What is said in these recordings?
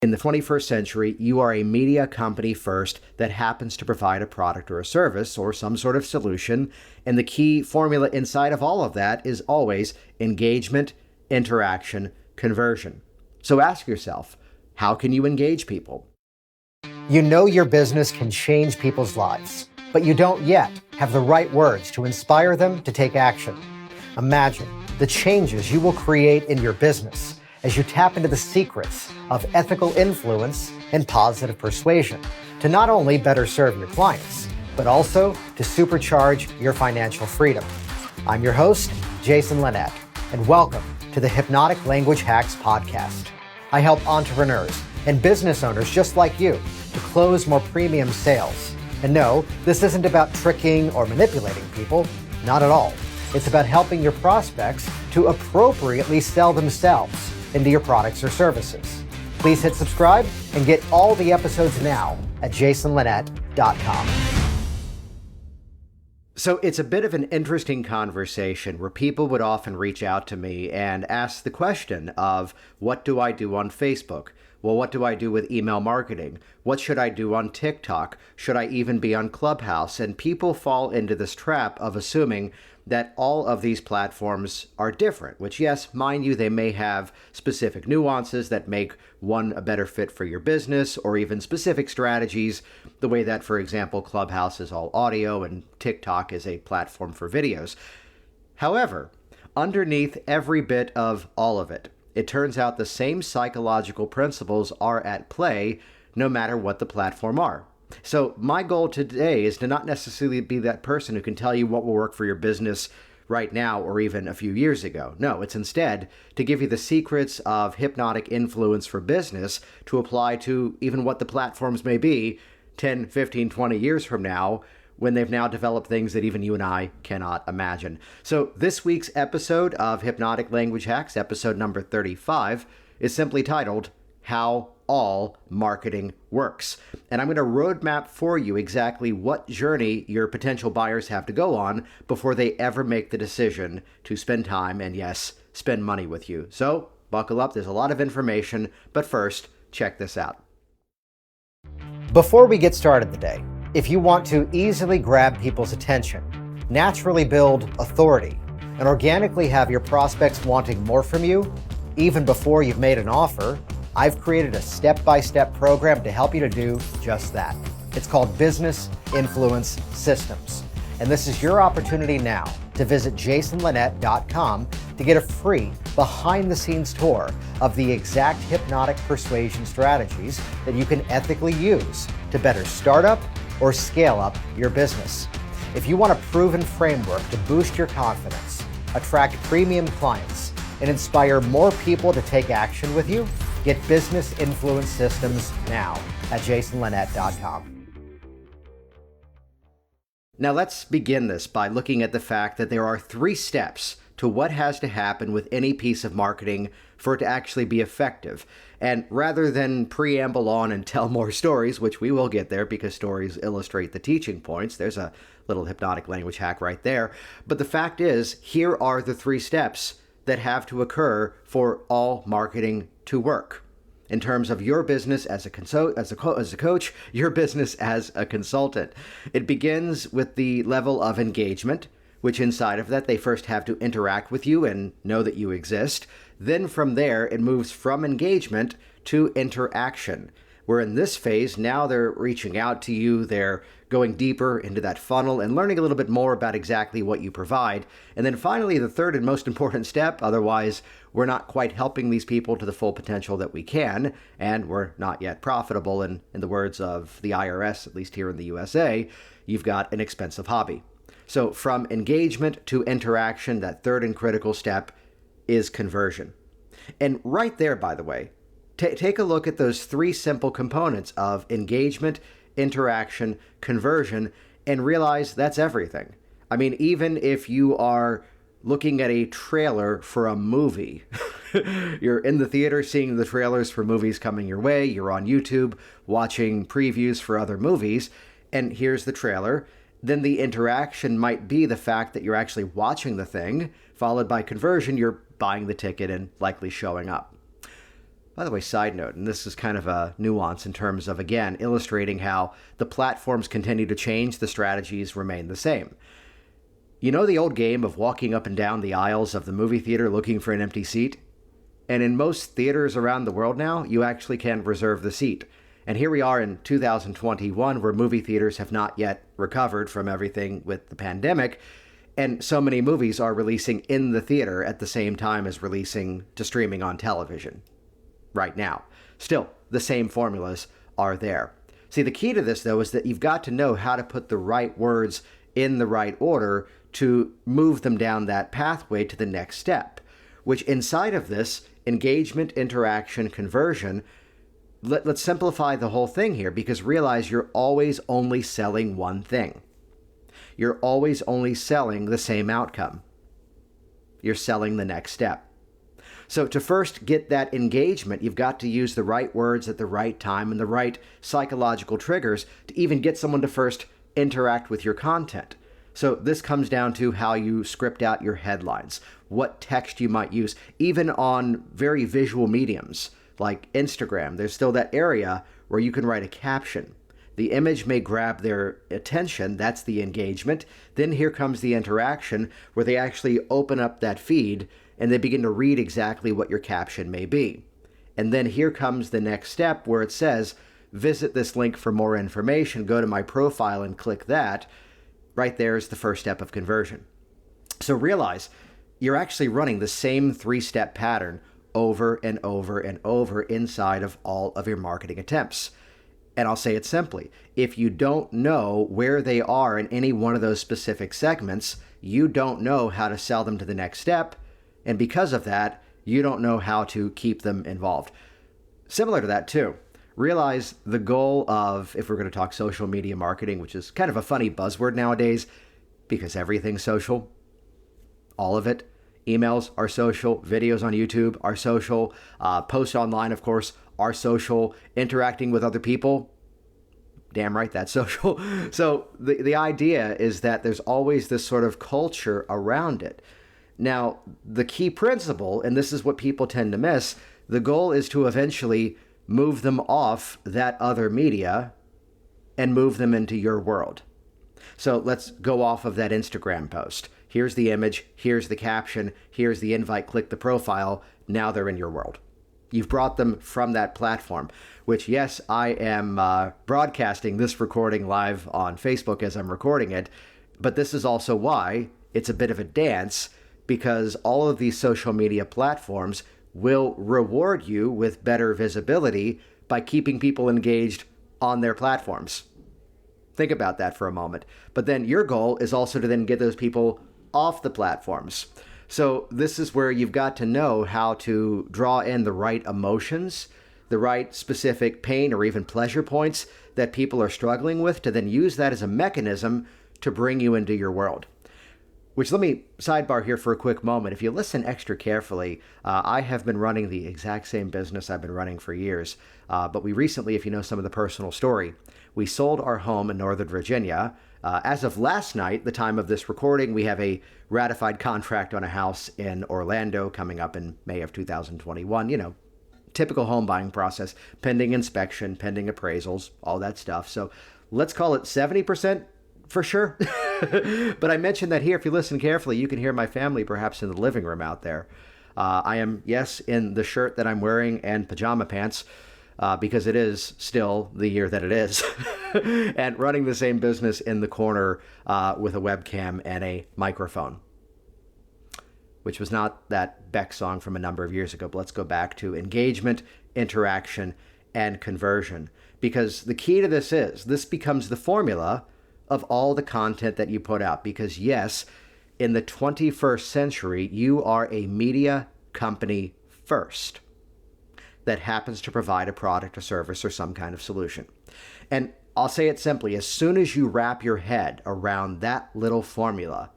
In the 21st century, you are a media company first that happens to provide a product or a service or some sort of solution. And the key formula inside of all of that is always engagement, interaction, conversion. So ask yourself, how can you engage people? You know your business can change people's lives, but you don't yet have the right words to inspire them to take action. Imagine the changes you will create in your business as you tap into the secrets of ethical influence and positive persuasion to not only better serve your clients, but also to supercharge your financial freedom. I'm your host, Jason Linett, and welcome to the Hypnotic Language Hacks podcast. I help entrepreneurs and business owners just like you to close more premium sales. And no, this isn't about tricking or manipulating people, not at all. It's about helping your prospects to appropriately sell themselves into your products or services. Please hit subscribe and get all the episodes now at jasonlinett.com. So it's a bit of an interesting conversation where people would often reach out to me and ask the question of, what do I do on Facebook? Well, what do I do with email marketing? What should I do on TikTok? Should I even be on Clubhouse? And people fall into this trap of assuming that all of these platforms are different, which, yes, mind you, they may have specific nuances that make one a better fit for your business, or even specific strategies, the way that, for example, Clubhouse is all audio and TikTok is a platform for videos. However, underneath every bit of all of it, it turns out the same psychological principles are at play no matter what the platform are. So my goal today is to not necessarily be that person who can tell you what will work for your business right now or even a few years ago. No, it's instead to give you the secrets of hypnotic influence for business to apply to even what the platforms may be 10, 15, 20 years from now, when they've now developed things that even you and I cannot imagine. So this week's episode of Hypnotic Language Hacks, episode number 35, is simply titled, How All Marketing Works. And I'm going to roadmap for you exactly what journey your potential buyers have to go on before they ever make the decision to spend time and, yes, spend money with you. So buckle up. There's a lot of information, but first, check this out. Before we get started today, if you want to easily grab people's attention, naturally build authority, and organically have your prospects wanting more from you, even before you've made an offer, I've created a step-by-step program to help you to do just that. It's called Business Influence Systems. And this is your opportunity now to visit jasonlinett.com to get a free behind-the-scenes tour of the exact hypnotic persuasion strategies that you can ethically use to better start up or scale up your business. If you want a proven framework to boost your confidence, attract premium clients, and inspire more people to take action with you, get Business Influence Systems now at jasonlinett.com. Now let's begin this by looking at the fact that there are 3 steps to what has to happen with any piece of marketing for it to actually be effective. And rather than preamble on and tell more stories, which we will get there because stories illustrate the teaching points, there's a little hypnotic language hack right there. But the fact is, here are the 3 steps that have to occur for all marketing to work. In terms of your business as a coach, your business as a consultant. It begins with the level of engagement, which inside of that, they first have to interact with you and know that you exist. Then from there, it moves from engagement to interaction, where in this phase, now they're reaching out to you, they're going deeper into that funnel and learning a little bit more about exactly what you provide. And then finally, the third and most important step, otherwise we're not quite helping these people to the full potential that we can, and we're not yet profitable. And in the words of the IRS, at least here in the USA, you've got an expensive hobby. So from engagement to interaction, that third and critical step is conversion. And right there, by the way, take a look at those 3 simple components of engagement, interaction, conversion, and realize that's everything. I mean, even if you are looking at a trailer for a movie, you're in the theater seeing the trailers for movies coming your way, you're on YouTube watching previews for other movies, and here's the trailer. Then the interaction might be the fact that you're actually watching the thing, followed by conversion, you're buying the ticket and likely showing up. By the way, side note, and this is kind of a nuance in terms of, again, illustrating how the platforms continue to change, the strategies remain the same. You know the old game of walking up and down the aisles of the movie theater looking for an empty seat? And in most theaters around the world now, you actually can reserve the seat. And here we are in 2021, where movie theaters have not yet recovered from everything with the pandemic. And so many movies are releasing in the theater at the same time as releasing to streaming on television right now. Still, the same formulas are there. See, the key to this, though, is that you've got to know how to put the right words in the right order to move them down that pathway to the next step, which inside of this, engagement, interaction, conversion, let's simplify the whole thing here, because realize you're always only selling one thing. You're always only selling the same outcome. You're selling the next step. So to first get that engagement, you've got to use the right words at the right time and the right psychological triggers to even get someone to first interact with your content. So this comes down to how you script out your headlines, what text you might use, even on very visual mediums like Instagram. There's still that area where you can write a caption. The image may grab their attention, that's the engagement. Then here comes the interaction where they actually open up that feed and they begin to read exactly what your caption may be. And then here comes the next step where it says, visit this link for more information, go to my profile and click that. Right there is the first step of conversion. So realize you're actually running the same 3-step pattern over and over and over inside of all of your marketing attempts. And I'll say it simply. If you don't know where they are in any one of those specific segments, you don't know how to sell them to the next step. And because of that, you don't know how to keep them involved. Similar to that too, realize the goal of, if we're going to talk social media marketing, which is kind of a funny buzzword nowadays, because everything's social, all of it. Emails are social, videos on YouTube are social, posts online, of course, are social, interacting with other people, damn right, that's social. So the idea is that there's always this sort of culture around it. Now, the key principle, and this is what people tend to miss, the goal is to eventually move them off that other media and move them into your world. So let's go off of that Instagram post. Here's the image, here's the caption, here's the invite, click the profile. Now they're in your world. You've brought them from that platform, which, yes, I am broadcasting this recording live on Facebook as I'm recording it, but this is also why it's a bit of a dance, because all of these social media platforms will reward you with better visibility by keeping people engaged on their platforms. Think about that for a moment. But then your goal is also to then get those people off the platforms. So this is where you've got to know how to draw in the right emotions, the right specific pain or even pleasure points that people are struggling with, to then use that as a mechanism to bring you into your world. Which, let me sidebar here for a quick moment. If you listen extra carefully, I have been running the exact same business I've been running for years. But we recently, if you know some of the personal story, we sold our home in Northern Virginia. As of last night, the time of this recording, we have a ratified contract on a house in Orlando coming up in May of 2021. You know, typical home buying process, pending inspection, pending appraisals, all that stuff. So let's call it 70% for sure. But I mentioned that here, if you listen carefully, you can hear my family perhaps in the living room out there. I am, yes, in the shirt that I'm wearing and pajama pants, because it is still the year that it is, and running the same business in the corner with a webcam and a microphone, which was not that Beck song from a number of years ago. But let's go back to engagement, interaction, and conversion, because the key to this becomes the formula of all the content that you put out. Because yes, in the 21st century, you are a media company first that happens to provide a product or service or some kind of solution. And I'll say it simply, as soon as you wrap your head around that little formula,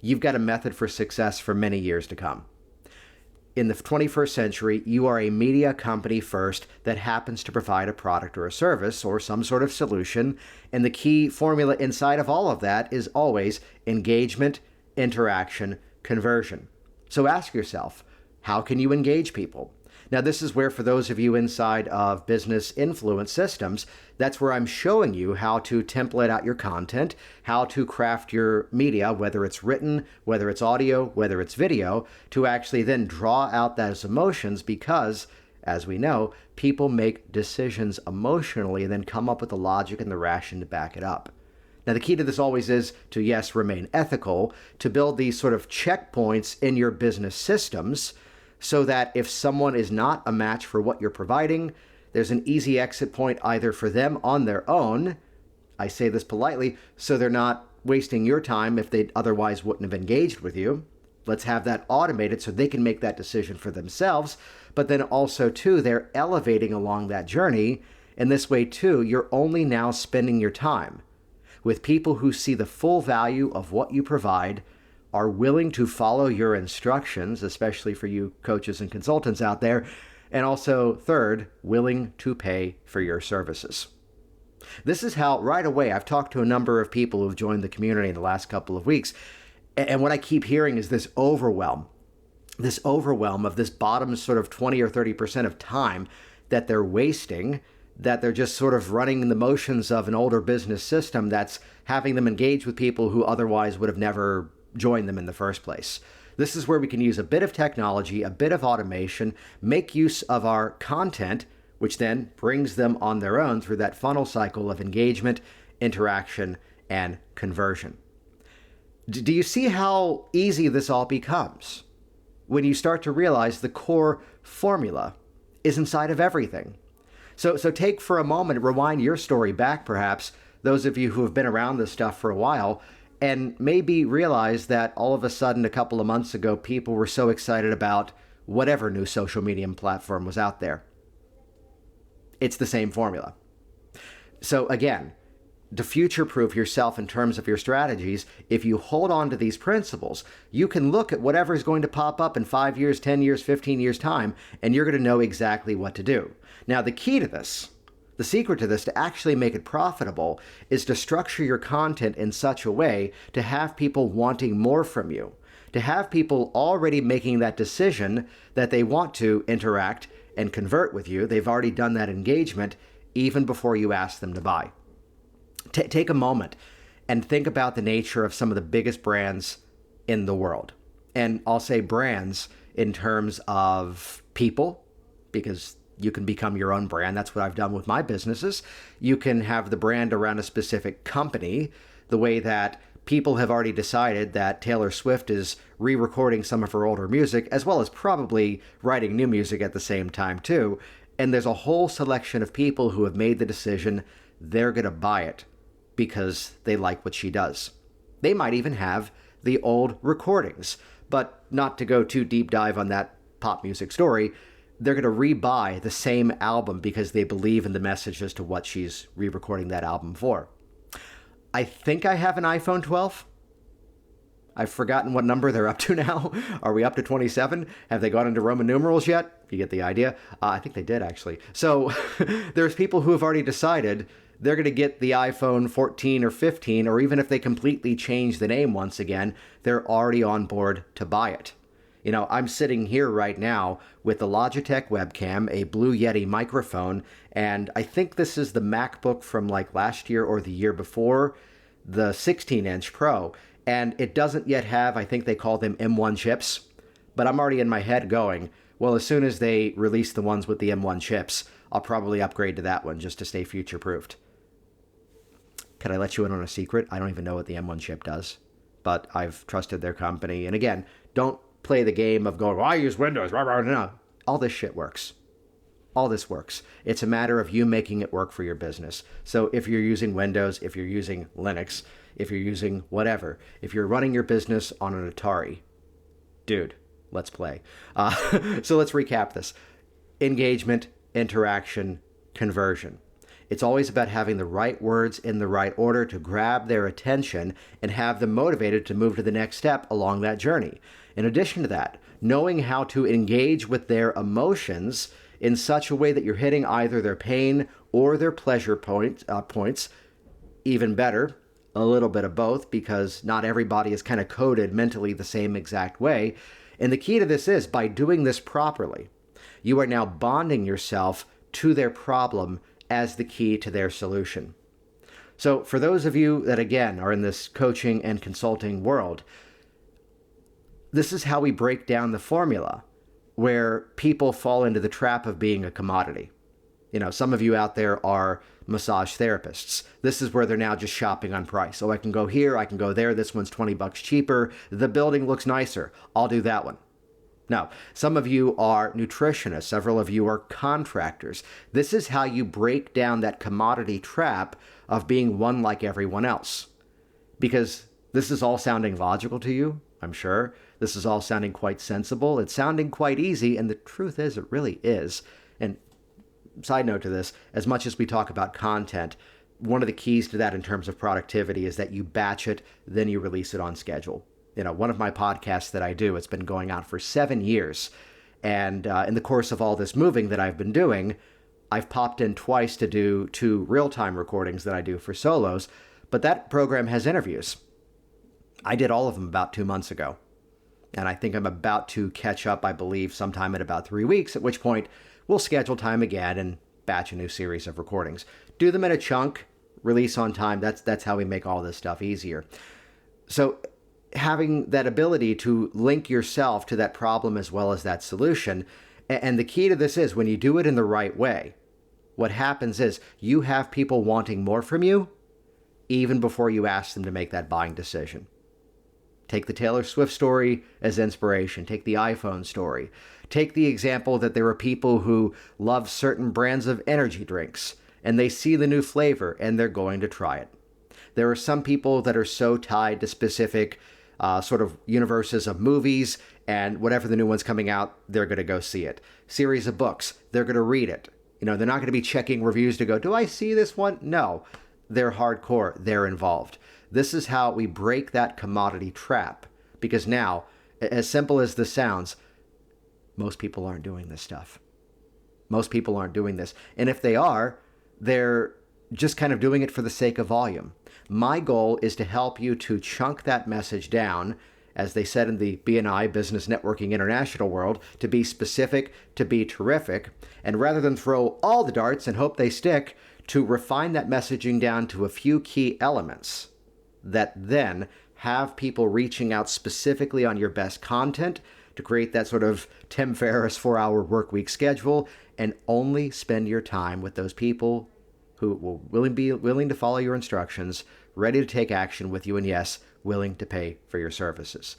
you've got a method for success for many years to come. In the 21st century, you are a media company first that happens to provide a product or a service or some sort of solution. And the key formula inside of all of that is always engagement, interaction, conversion. So ask yourself, how can you engage people? Now, this is where, for those of you inside of business influence systems, that's where I'm showing you how to template out your content, how to craft your media, whether it's written, whether it's audio, whether it's video, to actually then draw out those emotions because, as we know, people make decisions emotionally and then come up with the logic and the ration to back it up. Now, the key to this always is to, yes, remain ethical, to build these sort of checkpoints in your business systems so that if someone is not a match for what you're providing, there's an easy exit point either for them on their own, I say this politely, so they're not wasting your time if they otherwise wouldn't have engaged with you. Let's have that automated so they can make that decision for themselves. But then also, too, they're elevating along that journey. And this way, too, you're only now spending your time with people who see the full value of what you provide, are willing to follow your instructions, especially for you coaches and consultants out there, and also, third, willing to pay for your services. This is how, right away, I've talked to a number of people who've joined the community in the last couple of weeks, and what I keep hearing is this overwhelm of this bottom sort of 20 or 30% of time that they're wasting, that they're just sort of running the motions of an older business system that's having them engage with people who otherwise would have never joined them in the first place. This is where we can use a bit of technology, a bit of automation, make use of our content, which then brings them on their own through that funnel cycle of engagement, interaction, and conversion. Do you see how easy this all becomes when you start to realize the core formula is inside of everything? So take for a moment, rewind your story back perhaps, those of you who have been around this stuff for a while, and maybe realize that all of a sudden a couple of months ago, people were so excited about whatever new social media platform was out there. It's the same formula. So again, to future-proof yourself in terms of your strategies, if you hold on to these principles, you can look at whatever is going to pop up in 5 years, 10 years, 15 years' time, and you're going to know exactly what to do. Now, the key to this, the secret to this, to actually make it profitable, is to structure your content in such a way to have people wanting more from you, to have people already making that decision that they want to interact and convert with you. They've already done that engagement even before you ask them to buy. Take a moment and think about the nature of some of the biggest brands in the world. And I'll say brands in terms of people, because you can become your own brand. That's what I've done with my businesses. You can have the brand around a specific company, the way that people have already decided that Taylor Swift is re-recording some of her older music, as well as probably writing new music at the same time too. And there's a whole selection of people who have made the decision they're going to buy it because they like what she does. They might even have the old recordings, but not to go too deep dive on that pop music story, they're going to rebuy the same album because they believe in the message as to what she's re-recording that album for. I think I have an iPhone 12. I've forgotten what number they're up to now. Are we up to 27? Have they gone into Roman numerals yet? You get the idea. I think they did, actually. So there's people who have already decided they're going to get the iPhone 14 or 15, or even if they completely change the name once again, they're already on board to buy it. You know, I'm sitting here right now with the Logitech webcam, a Blue Yeti microphone, and I think this is the MacBook from like last year or the year before, the 16-inch Pro, and it doesn't yet have, I think they call them M1 chips, but I'm already in my head going, well, as soon as they release the ones with the M1 chips, I'll probably upgrade to that one just to stay future-proofed. Can I let you in on a secret? I don't even know what the M1 chip does, but I've trusted their company. And again, don't play the game of going, well, I use Windows. No, all this shit works. All this works. It's a matter of you making it work for your business. So if you're using Windows, if you're using Linux, if you're using whatever, if you're running your business on an Atari, dude, let's play. So let's recap this. Engagement, interaction, conversion. It's always about having the right words in the right order to grab their attention and have them motivated to move to the next step along that journey. In addition to that, knowing how to engage with their emotions in such a way that you're hitting either their pain or their pleasure points, even better, a little bit of both, because not everybody is kind of coded mentally the same exact way. And the key to this is, by doing this properly, You are now bonding yourself to their problem as the key to their solution. So for those of you that, again, are in this coaching and consulting world, this is how we break down the formula where people fall into the trap of being a commodity. Some of you out there are massage therapists. This is where they're now just shopping on price. Oh, I can go here, I can go there. This one's $20 cheaper. The building looks nicer. I'll do that one. No, some of you are nutritionists. Several of you are contractors. This is how you break down that commodity trap of being one like everyone else. Because this is all sounding logical to you, I'm sure. This is all sounding quite sensible. It's sounding quite easy, and the truth is, it really is. And side note to this, as much as we talk about content, one of the keys to that in terms of productivity is that you batch it, then you release it on schedule. One of my podcasts that I do, it's been going on for 7 years. And in the course of all this moving that I've been doing, I've popped in twice to do 2 real-time recordings that I do for solos, but that program has interviews. I did all of them about 2 months ago. And I think I'm about to catch up, I believe, sometime in about 3 weeks, at which point we'll schedule time again and batch a new series of recordings. Do them in a chunk, release on time. That's how we make all this stuff easier. So having that ability to link yourself to that problem as well as that solution. And the key to this is when you do it in the right way, what happens is you have people wanting more from you even before you ask them to make that buying decision. Take the Taylor Swift story as inspiration. Take the iPhone story. Take the example that there are people who love certain brands of energy drinks and they see the new flavor and they're going to try it. There are some people that are so tied to specific sort of universes of movies, and whatever the new one's coming out, they're going to go see it. Series of books, they're going to read it. They're not going to be checking reviews to go, do I see this one? No, they're hardcore. They're involved. This is how we break that commodity trap, because now, as simple as this sounds, most people aren't doing this stuff. Most people aren't doing this. And if they are, they're just kind of doing it for the sake of volume. My goal is to help you to chunk that message down, as they said in the BNI, Business Networking International world, to be specific, to be terrific, and rather than throw all the darts and hope they stick, to refine that messaging down to a few key elements that then have people reaching out specifically on your best content to create that sort of Tim Ferriss 4-hour work week schedule, and only spend your time with those people who will be willing to follow your instructions, ready to take action with you, and yes, willing to pay for your services.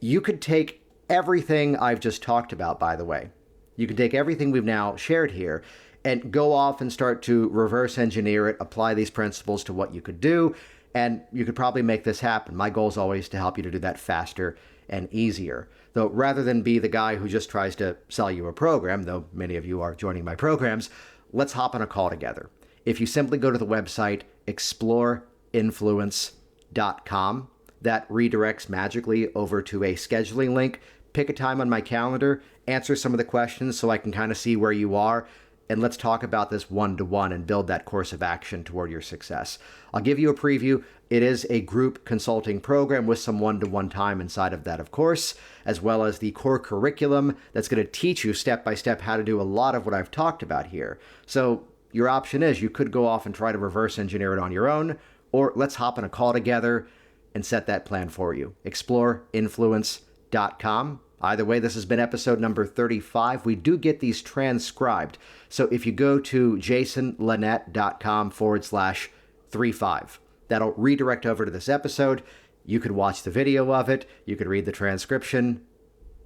You could take everything I've just talked about, by the way. You can take everything we've now shared here and go off and start to reverse engineer it, apply these principles to what you could do, and you could probably make this happen. My goal is always to help you to do that faster and easier. Though rather than be the guy who just tries to sell you a program, though many of you are joining my programs, let's hop on a call together. If you simply go to the website exploreinfluence.com, that redirects magically over to a scheduling link. Pick a time on my calendar, answer some of the questions so I can kind of see where you are, and let's talk about this one-to-one and build that course of action toward your success. I'll give you a preview. It is a group consulting program with some one-to-one time inside of that, of course, as well as the core curriculum that's going to teach you step-by-step how to do a lot of what I've talked about here. So your option is you could go off and try to reverse engineer it on your own, or let's hop on a call together and set that plan for you. exploreinfluence.com. Either way, this has been episode number 35. We do get these transcribed. So if you go to jasonlinett.com/35, that'll redirect over to this episode. You could watch the video of it. You could read the transcription,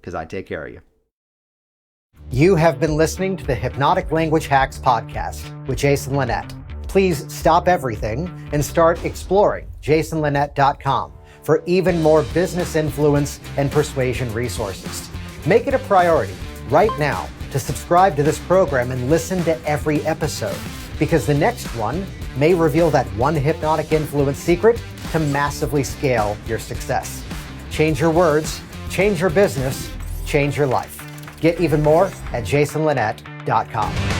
because I take care of you. You have been listening to the Hypnotic Language Hacks podcast with Jason Linett. Please stop everything and start exploring jasonlinett.com for even more business influence and persuasion resources. Make it a priority right now to subscribe to this program and listen to every episode, because the next one may reveal that one hypnotic influence secret to massively scale your success. Change your words, change your business, change your life. Get even more at jasonlinett.com.